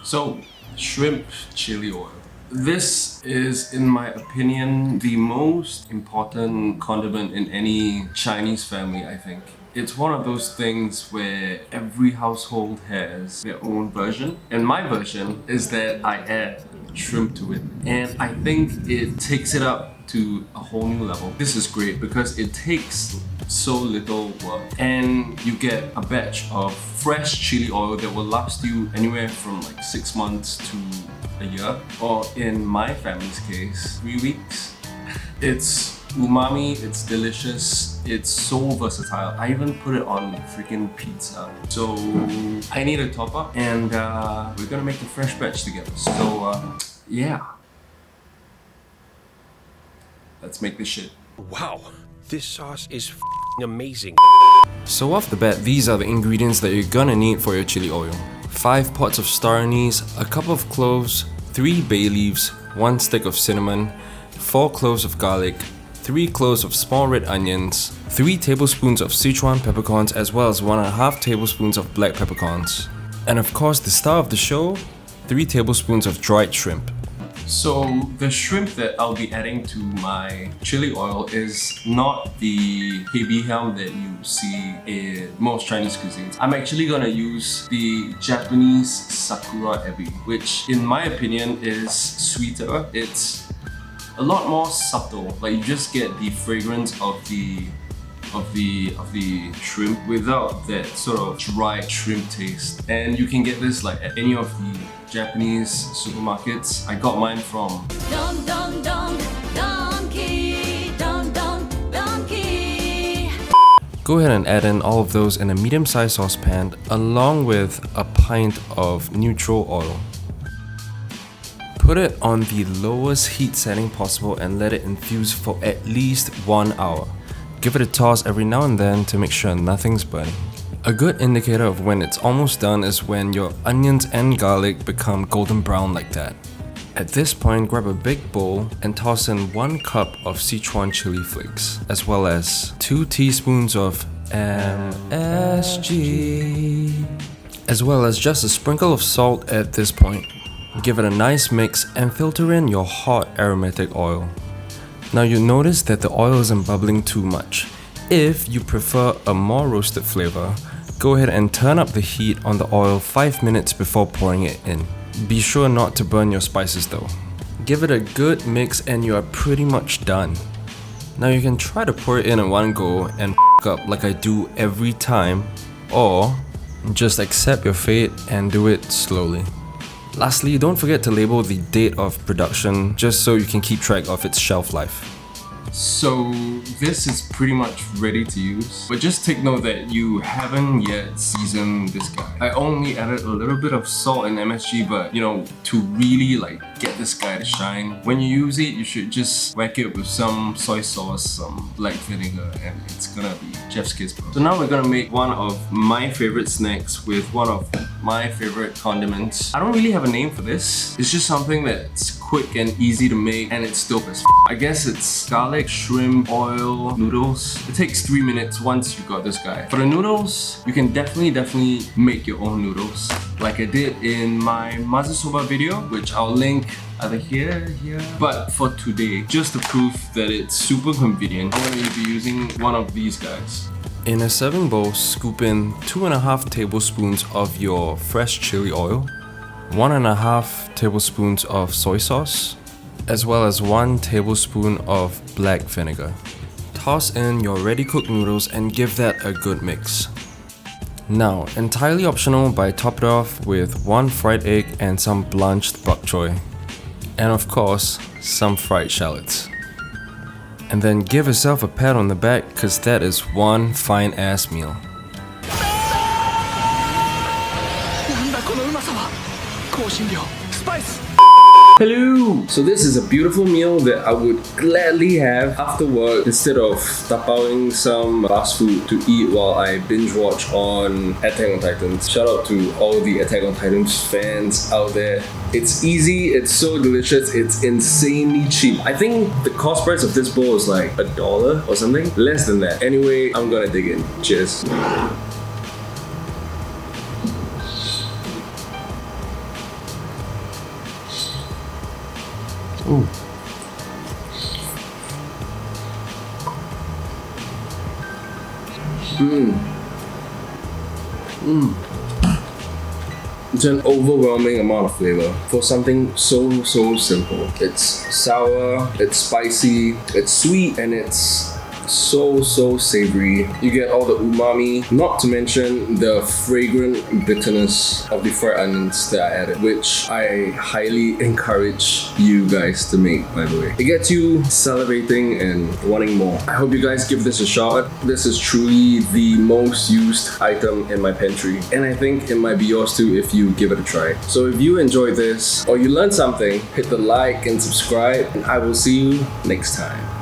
So, shrimp chili oil. This is, in my opinion, the most important condiment in any Chinese family, I think. It's one of those things where every household has their own version. And my version is that I add shrimp to it. And I think it takes it up to a whole new level. This is great because it takes so little work and you get a batch of fresh chili oil that will last you anywhere from like 6 months to a year, or in my family's case, 3 weeks. It's umami, it's delicious, it's so versatile. I even put it on freaking pizza. So I need a top up and we're gonna make a fresh batch together. So yeah. Let's make this shit. Wow, this sauce is amazing. So off the bat, these are the ingredients that you're gonna need for your chili oil. 5 pots of Staranise, a cup of cloves, 3 bay leaves, 1 stick of cinnamon, 4 cloves of garlic, 3 cloves of small red onions, 3 tablespoons of Szechuan Peppercorns, as well as 1.5 tablespoons of Black Peppercorns. And of course, the star of the show, 3 tablespoons of dried shrimp. So the shrimp that I'll be adding to my chili oil is not the heavy ham that you see in most Chinese cuisines. I'm actually gonna use the Japanese Sakura Ebi, which in my opinion is sweeter. It's a lot more subtle. Like you just get the fragrance of the shrimp without that sort of dry shrimp taste. And you can get this like at any of the Japanese supermarkets. I got mine from Don Don Donki, Don Don Donki. Go ahead and add in all of those in a medium-sized saucepan along with a pint of neutral oil. Put it on the lowest heat setting possible and let it infuse for at least 1 hour. Give it a toss every now and then to make sure nothing's burning. A good indicator of when it's almost done is when your onions and garlic become golden brown like that. At this point, grab a big bowl and toss in 1 cup of Szechuan chili flakes, as well as 2 teaspoons of MSG, as well as just a sprinkle of salt at this point. Give it a nice mix and filter in your hot aromatic oil. Now you'll notice that the oil isn't bubbling too much. If you prefer a more roasted flavor, go ahead and turn up the heat on the oil 5 minutes before pouring it in. Be sure not to burn your spices though. Give it a good mix and you are pretty much done. Now you can try to pour it in one go and up like I do every time, or just accept your fate and do it slowly. Lastly, don't forget to label the date of production just so you can keep track of its shelf life. So this is pretty much ready to use, but just take note that you haven't yet seasoned this guy. I only added a little bit of salt and MSG, but you know, to really like get this guy to shine, when you use it, you should just whack it with some soy sauce, some black vinegar, and it's gonna be chef's kiss, bro. So now we're gonna make one of my favorite snacks with one of my favorite condiments. I don't really have a name for this. It's just something that's quick and easy to make, and it's dope as f. I guess it's garlic, shrimp, oil, noodles. It takes 3 minutes once you got this guy. For the noodles, you can definitely make your own noodles, like I did in my mazusoba video, which I'll link either here. But for today, just to prove that it's super convenient, I'm going to be using one of these guys. In a serving bowl, scoop in 2.5 tablespoons of your fresh chili oil, 1.5 tablespoons of soy sauce, as well as 1 tablespoon of black vinegar. Toss in your ready cooked noodles and give that a good mix. Now, entirely optional, but I top it off with 1 fried egg and some blanched bok choy. And of course, some fried shallots. And then give yourself a pat on the back, cause that is one fine ass meal. Hello! So this is a beautiful meal that I would gladly have after work instead of tapaoing some fast food to eat while I binge watch on Attack on Titans. Shout out to all the Attack on Titans fans out there. It's easy, it's so delicious, it's insanely cheap. I think the cost price of this bowl is like $1 or something. Less than that. Anyway, I'm gonna dig in. Cheers. Ooh. It's an overwhelming amount of flavor for something so simple. It's sour, it's spicy, it's sweet, and it's so savory. You get all the umami, not to mention the fragrant bitterness of the fried onions that I added, which I highly encourage you guys to make, by the way. It gets you salivating and wanting more. I hope you guys give this a shot. This is truly the most used item in my pantry, and I think it might be yours too if you give it a try. So if you enjoyed this or you learned something, hit the like and subscribe, and I will see you next time.